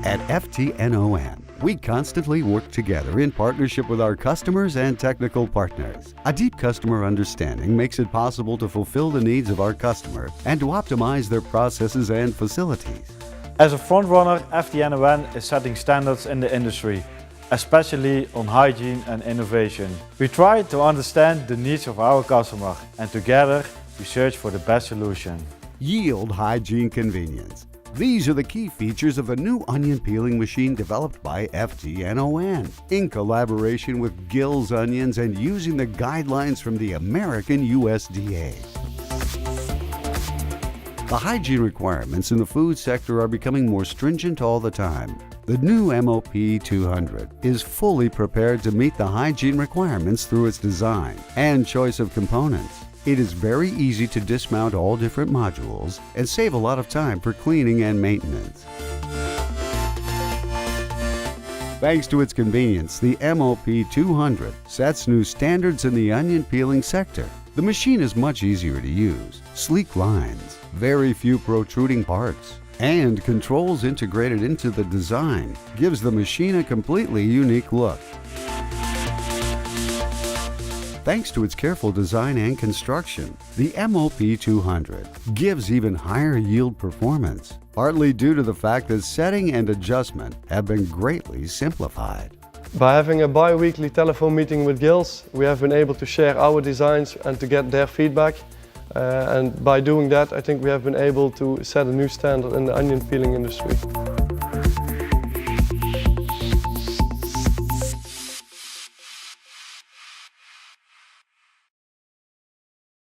At FTNON, we constantly work together in partnership with our customers and technical partners. A deep customer understanding makes it possible to fulfill the needs of our customer and to optimize their processes and facilities. As a frontrunner, FTNON is setting standards in the industry, especially on hygiene and innovation. We try to understand the needs of our customer and together we search for the best solution. Yield hygiene convenience. These are the key features of a new onion peeling machine developed by FTNON in collaboration with Gills Onions and using the guidelines from the American USDA. The hygiene requirements in the food sector are becoming more stringent all the time. The new MOP-200 is fully prepared to meet the hygiene requirements through its design and choice of components. It is very easy to dismount all different modules and save a lot of time for cleaning and maintenance. Thanks to its convenience, the MOP-200 sets new standards in the onion peeling sector. The machine is much easier to use, sleek lines, very few protruding parts, and controls integrated into the design gives the machine a completely unique look. Thanks to its careful design and construction, the MOP-200 gives even higher yield performance, partly due to the fact that setting and adjustment have been greatly simplified. By having a bi-weekly telephone meeting with Gills, we have been able to share our designs and to get their feedback. And by doing that, I think we have been able to set a new standard in the onion peeling industry.